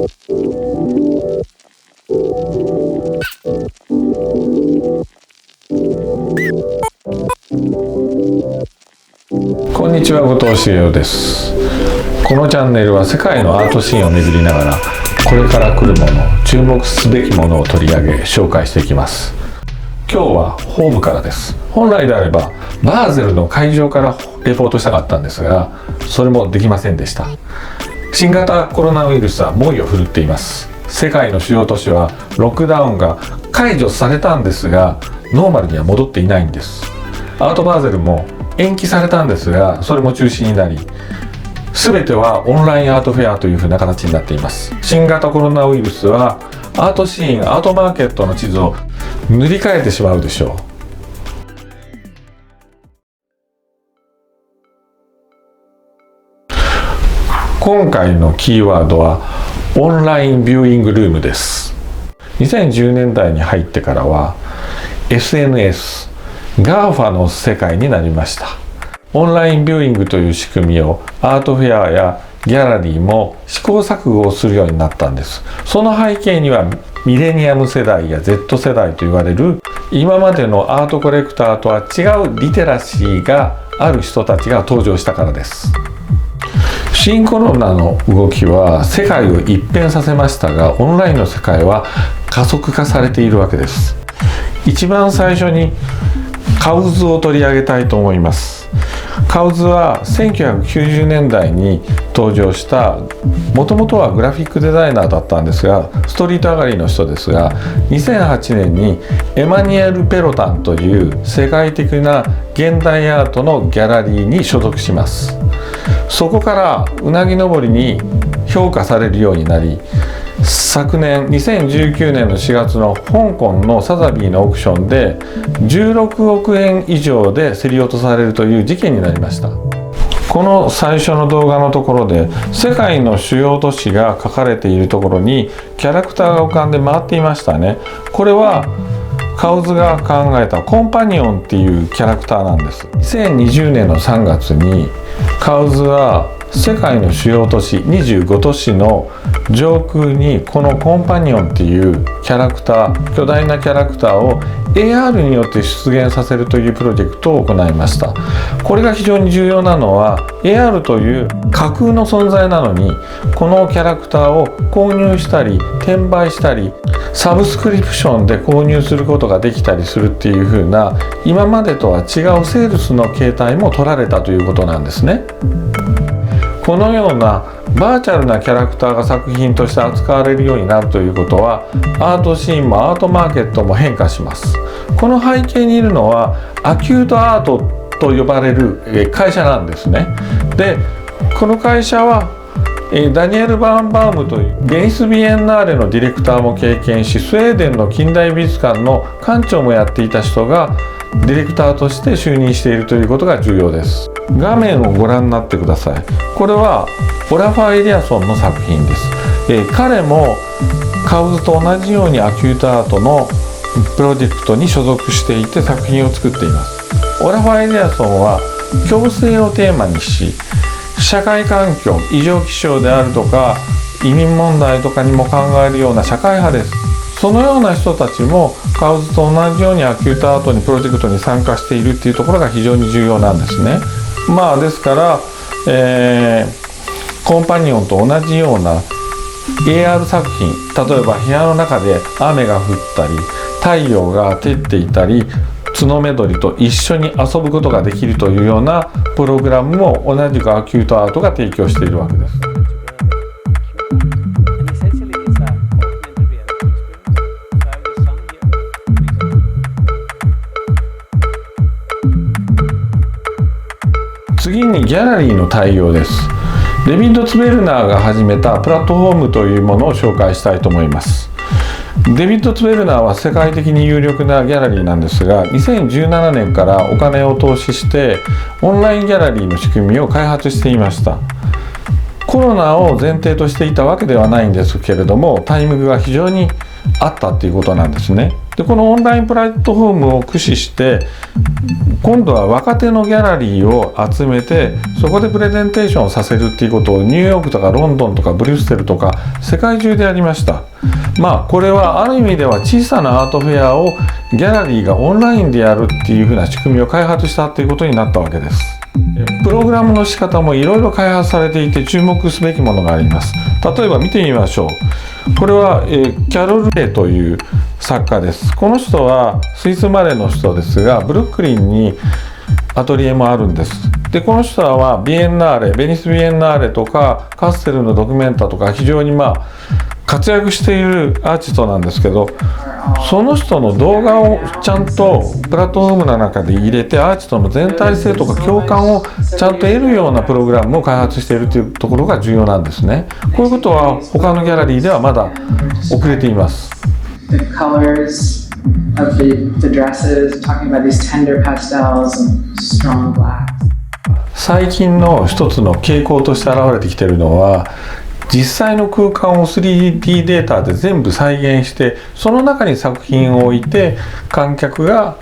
こんにちは、後藤茂雄です。このチャンネルは世界のアートシーンを巡りながら、これから来るもの、注目すべきものを取り上げ紹介していきます。今日はホームからです。本来であればバーゼルの会場からレポートしたかったんですが、それもできませんでした。新型コロナウイルスは猛威を振るっています。世界の主要都市はロックダウンが解除されたんですが、ノーマルには戻っていないんです。アートバーゼルも延期されたんですが、それも中止になり、全てはオンラインアートフェアというふうな形になっています。新型コロナウイルスはアートシーン、アートマーケットの地図を塗り替えてしまうでしょう。今回のキーワードはオンラインビューイングルームです。2010年代に入ってからは SNS、GAFA の世界になりました。オンラインビューイングという仕組みをアートフェアやギャラリーも試行錯誤をするようになったんです。その背景にはミレニアム世代や Z 世代と言われる今までのアートコレクターとは違うリテラシーがある人たちが登場したからです。新コロナの動きは世界を一変させましたが、オンラインの世界は加速化されているわけです。一番最初にカウズを取り上げたいと思います。カウズは1990年代に登場した、もともとはグラフィックデザイナーだったんですが、ストリート上がりの人ですが、2008年にエマニュエル・ペロタンという世界的な現代アートのギャラリーに所属します。そこからうなぎ登りに評価されるようになり、昨年2019年の4月の香港のサザビーのオークションで16億円以上で競り落とされるという事件になりました。この最初の動画のところで世界の主要都市が書かれているところにキャラクターが浮かんで回っていましたね。これはカウズが考えたコンパニオンっていうキャラクターなんです。2020年の3月にカウズは世界の主要都市25都市の上空にこのコンパニオンっていうキャラクター、巨大なキャラクターを AR によって出現させるというプロジェクトを行いました。これが非常に重要なのは AR という架空の存在なのに、このキャラクターを購入したり転売したりサブスクリプションで購入することができたりするっていう風な、今までとは違うセールスの形態も取られたということなんですね。このようなバーチャルなキャラクターが作品として扱われるようになるということは、アートシーンもアートマーケットも変化します。この背景にいるのはアキュートアートと呼ばれる会社なんですね。で、この会社はダニエル・バーンバウムというベニスビエンナーレのディレクターも経験し、スウェーデンの近代美術館の館長もやっていた人がディレクターとして就任しているということが重要です。画面をご覧になってください。これはオラファー・エリアソンの作品です。彼もカウズと同じようにアキュートアートのプロジェクトに所属していて作品を作っています。オラファー・エリアソンは共生をテーマにし、社会環境、異常気象であるとか移民問題とかにも考えるような社会派です。そのような人たちもカウズと同じようにアキュートアートにプロジェクトに参加しているっていうところが非常に重要なんですね。ですから、コンパニオンと同じような AR 作品、例えば部屋の中で雨が降ったり太陽が照っていたり角メドリと一緒に遊ぶことができるというようなプログラムも同じくアキュートアートが提供しているわけです。次にギャラリーの対応です。デビッド・ツベルナーが始めたプラットフォームというものを紹介したいと思います。デビッド・ツベルナーは世界的に有力なギャラリーなんですが、2017年からお金を投資してオンラインギャラリーの仕組みを開発していました。コロナを前提としていたわけではないんですけれども、タイミングが非常にあったっていうことなんですね。でこのオンラインプラットフォームを駆使して今度は若手のギャラリーを集めてそこでプレゼンテーションをさせるっていうことをニューヨークとかロンドンとかブリュッセルとか世界中でやりました。これはある意味では小さなアートフェアをギャラリーがオンラインでやるっていうふうな仕組みを開発したっていうことになったわけです。プログラムの仕方もいろいろ開発されていて注目すべきものがあります。例えば見てみましょう。これは、キャロル・レイという作家です。この人はスイス生まれの人ですがブルックリンにアトリエもあるんです。でこの人はビエンナーレ、ベニスビエンナーレとかカステルのドキュメンタとか非常に活躍しているアーティストなんですけど、その人の動画をちゃんとプラットフォームの中で入れてアーティストの全体性とか共感をちゃんと得るようなプログラムを開発しているというところが重要なんですね。こういうことは他のギャラリーではまだ遅れています。The colors of the dresses, talking about these tender pastels and strong black. 最近の一つの傾向として現れてきているのは実際の空間を 3D データで全部再現してその中に作品を置いて観客が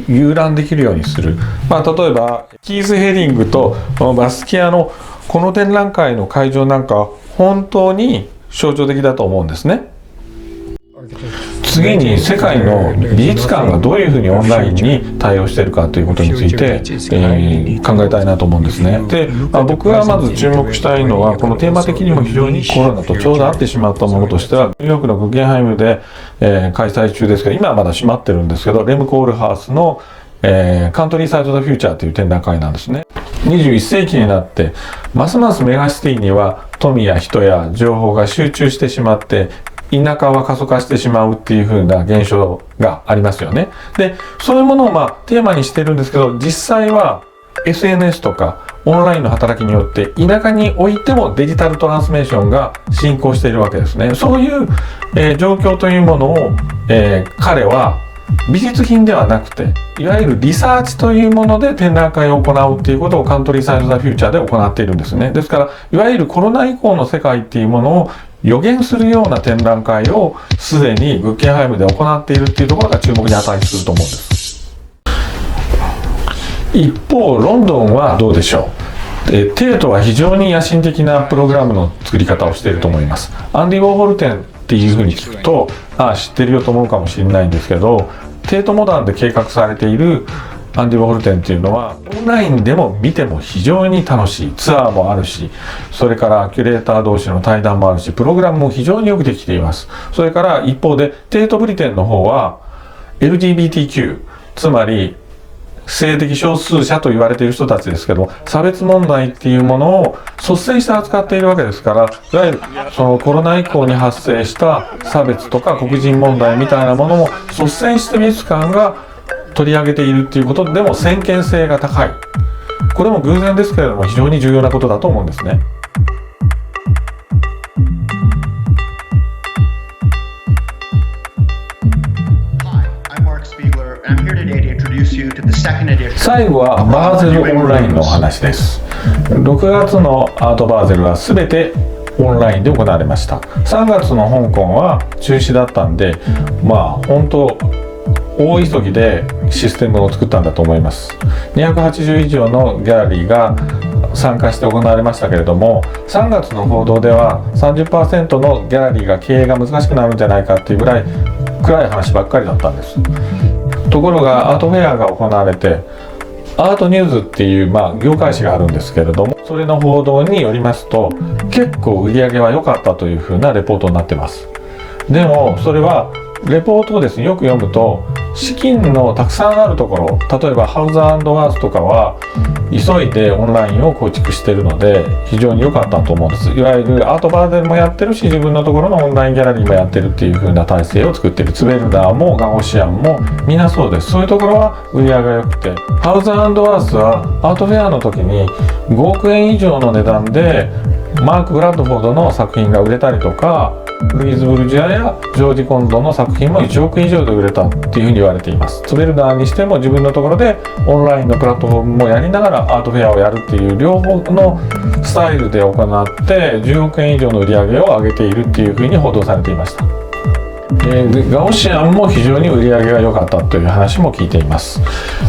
遊覧できるようにする。例えばキース・ヘリングとバスキアのこの展覧会の会場なんかは本当に象徴的だと思うんですね。次に世界の美術館がどういうふうにオンラインに対応しているかということについて、考えたいなと思うんですね。で、僕がまず注目したいのはこのテーマ的にも非常にコロナとちょうど合ってしまったものとしてはニューヨークのグッゲンハイムで、開催中ですけど今はまだ閉まってるんですけどレム・コールハウスの、カントリーサイド・ザ・フューチャーという展覧会なんですね。21世紀になってますますメガシティには富や人や情報が集中してしまって田舎は過疎化してしまうっていう風な現象がありますよね。で、そういうものをテーマにしてるんですけど実際は SNS とかオンラインの働きによって田舎においてもデジタルトランスメーションが進行しているわけですね。そういう、状況というものを、彼は美術品ではなくていわゆるリサーチというもので展覧会を行うっていうことをカントリーサイド・ザ・フューチャーで行っているんですね。ですからいわゆるコロナ以降の世界っていうものを予言するような展覧会をすでにグッゲンハイムで行っているっていうところが注目に値すると思うんです。一方ロンドンはどうでしょう。テートは非常に野心的なプログラムの作り方をしていると思います。アンディ・ウォーホル展っていうふうに聞くと知ってるよと思うかもしれないんですけどテートモダンで計画されているアンディ・ウォーホル展っていうのはオンラインでも見ても非常に楽しいツアーもあるしそれからキュレーター同士の対談もあるしプログラムも非常によくできています。それから一方でテートブリテンの方は LGBTQ つまり性的少数者と言われている人たちですけど差別問題っていうものを率先して扱っているわけですからいわゆるそのコロナ以降に発生した差別とか黒人問題みたいなものも率先して美術館が取り上げているっていうことでも先見性が高い。これも偶然ですけれども非常に重要なことだと思うんですね。最後はバーゼルオンラインのお話です。6月のアートバーゼルは全てオンラインで行われました。3月の香港は中止だったんで本当大急ぎでシステムを作ったんだと思います。280以上のギャラリーが参加して行われましたけれども3月の報道では 30% のギャラリーが経営が難しくなるんじゃないかっていうぐらい暗い話ばっかりだったんです。ところがアートフェアが行われてアートニューズっていう業界誌があるんですけれどもそれの報道によりますと結構売り上げは良かったというふうなレポートになってます。でもそれはレポートをですねよく読むと資金のたくさんあるところ例えばハウズ&ワースとかは急いでオンラインを構築しているので非常に良かったと思うんです。いわゆるアートバーゼルもやってるし自分のところのオンラインギャラリーもやってるっていう風な体制を作っているツベルダーもガオシアンもみんなそうです。そういうところは売り上げが良くてハウズ&ワースはアートフェアの時に5億円以上の値段でマーク・ブラッドフォードの作品が売れたりとか、ルイーズ・ブルジュアやジョージ・コンドの作品も1億以上で売れたっていうふうに言われています。ツベルダーにしても自分のところでオンラインのプラットフォームもやりながらアートフェアをやるっていう両方のスタイルで行って10億円以上の売り上げを上げているっていうふうに報道されていました。ガオシアンも非常に売り上げが良かったという話も聞いています。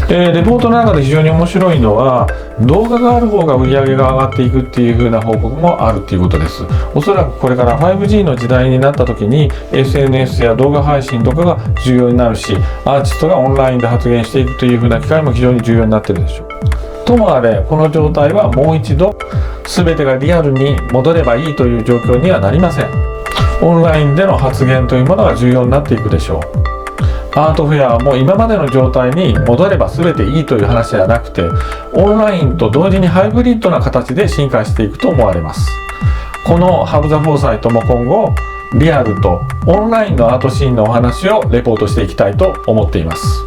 レポートの中で非常に面白いのは、動画がある方が売り上げが上がっていくっていう風な報告もあるっていうことです。おそらくこれから 5G の時代になった時に SNS や動画配信とかが重要になるし、アーティストがオンラインで発言していくという風な機会も非常に重要になっているでしょう。ともあれ、この状態はもう一度全てがリアルに戻ればいいという状況にはなりません。オンラインでの発言というものが重要になっていくでしょう。アートフェアも今までの状態に戻れば全ていいという話ではなくて、オンラインと同時にハイブリッドな形で進化していくと思われます。このハブ・ザ・フォーサイトも今後リアルとオンラインのアートシーンのお話をレポートしていきたいと思っています。